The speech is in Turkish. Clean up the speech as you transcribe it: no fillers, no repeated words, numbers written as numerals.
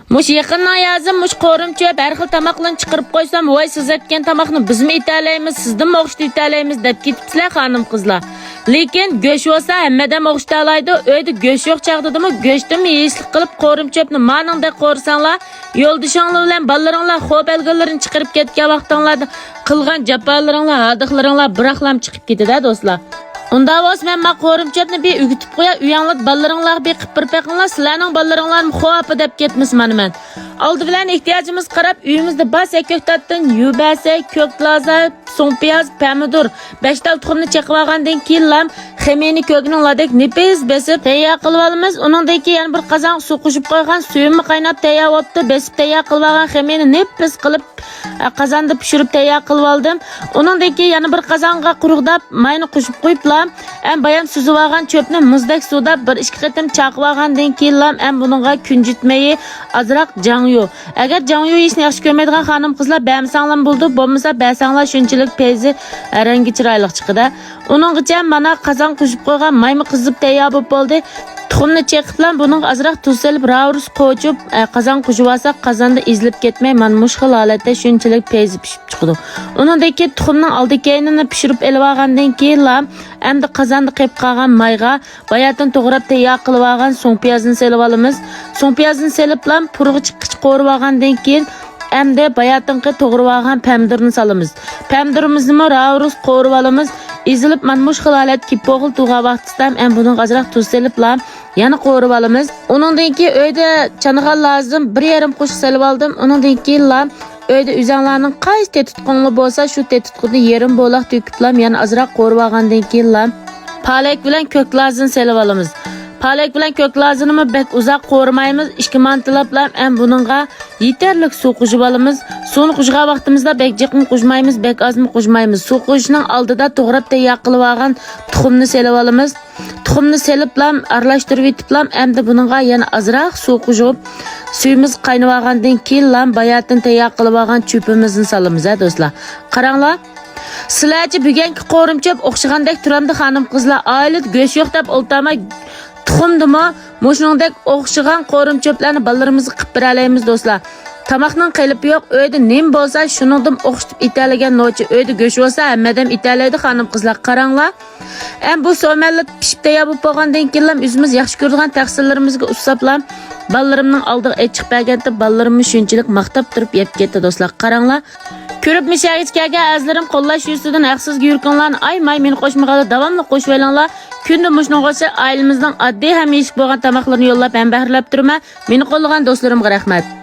Muş yaqindan yazım, muş qo'rimcha har xil tamoqlarni chiqarib qo'ysam, voy siz aytgan tamoqni bizmi etalaymiz, sizdan o'xshitib etalaymiz deb ketibsizlar xonim qizlar. Lekin go'sht bo'lsa hammadan o'xshita oladi. Uyda go'sht yo'q chaqdidimi, go'shtni yeyishlik qilib qo'rimchapni maningda qo'rsanglar, yo'ldishinglar bilan ballariinglar xo'p algalarini chiqarib ketgan vaqtinglarda qilgan jafolaringlar, hadiqlaringlar biraqlam chiqib ketadi do'stlar. Unda bo'lsa men qo'rimchapni bir ugitib qo'ya, uyanglar ballariinglar bir qipir peqinglar, sizlarning ballaringlarni xo'p deb ketmisman men. Oldi bilan ehtiyojimiz qarab uyimizda bas ko'ktatdan yubasa, ko'klaza, so'ngpiyaz, pomidor, 5 tal tuxumni chaqib olgandan keyin lam xemeni ko'gning ladek nefis besib tayyor qilib olamiz. Uningdan keyin yana bir qozon suv qo'shib qo'ygan, suyimni qaynab tayyor bo'libdi. Besib tayyor qilib olgan xemeni nefis qilib qozonda pishirib tayyor qilib oldim. Uningdan keyin yana bir qozonga quruqdab mayni qo'shib qo'yib lam bayan suzib olgan cho'pni muzdek suvda 1-2 qatim chaqib olgandan keyin lam buningga kunjitmayi azroq jangyu. Agar jangyu yeyishni yaxshi ko'rmaydigan xonim qizlar bamsanglar bo'ldi, bo'lmasa basanglar shunchalik pezi rangi chiroyli chiqadi. Uninggacha mana qozon qo'shib qo'ygan maymi qizib tayyor bo'ldi. Tuxumni chaqib bilan buning azroq tuz solib, ravrus qo'chib, qozon qo'shib olsak, qozonda ezilib ketmay, mana mush xil holatda shunchalik pezi pishib chiqadi. Uningdan keyin tuxumning oldi-keynini pishirib elib olgandan keyin endi qozonda qilib qolgan mayga bayatdan to'g'rab tayyor qilib olgan so'ng piyozni solib olamiz. So'ng piyozni solib purg'i chiqqich qo'rib olgandan keyin endi bayatdan to'g'rab olgan pomidorni solamiz. Pomidorimizni ravrus qo'rib olamiz. Ezilib mana mush xil holat kelib bo'g'il tug'a vaqtida buning azroq tuz solib yana qo'rib olamiz. Uningdan keyin uyda chanig'al lazım 1,5 qo'shiq solib oldim. Uningdan keyin uyda uzanlarning qaysi tetutqonli bo'lsa shu tetutqonni yerim bo'loq to'kib yana azroq qo'rib olgandan keyin palak bilan ko'klazni solib olamiz. Palak bilan ko'klazni bek uzoq qo'rmaymiz. 2 mantilab buningga yetarlik suv qo'shib olamiz. Suvni qo'shgan vaqtimizda bek jiqni qo'shmaymiz, bek ozmi qo'shmaymiz. Suv qo'shishning oldida to'g'rab tayyor qilib olgan tuxumni solib olamiz. Tuxumni solib aralashtirib yetib endi buningga yana azroq suv qo'shib, suyimiz qaynab olgandan keyin bayatdan tayyor qilib olgan cho'pimizni solamiz do'stlar. Qaranglar. Sizlarchi bugungi qo'rimchap o'xshagandek turamdi xonim qizlar. Oilat go'sht yo'q deb o'ltamay tuxumdimi, mushuningdek o'xshagan qo'rimchaplarni ballarimizni qilib beralaymiz do'stlar. Tamoqning qilib yo'q, uyda nim bo'lsa shuningdan o'xshitib italagan nochi, uyda go'sht bo'lsa hammadan italaydi xonim qizlar. Qaranglar. Bu so'mallat pishib tayyor bo'lib qolgandan keyin o'zimiz yaxshi ko'rgan taqsirlarimizga usablam ballarimning oldiga chiqib berganda ballarimni shunchalik maqtab turib yeb ketdi do'stlar. Qaranglar. Ko'rib mishag'ichkaga azlarim qo'llash yuzidan haqsiz yurganlarni aymay meni qo'shmag'ada davomli qo'shib olinglar. Kunda mushuningcha ailemizning oddiy ham yeyishib bo'lgan tamoqlarni yo'llab ham bahrlab turma. Meni qo'llagan do'stlarimga rahmat.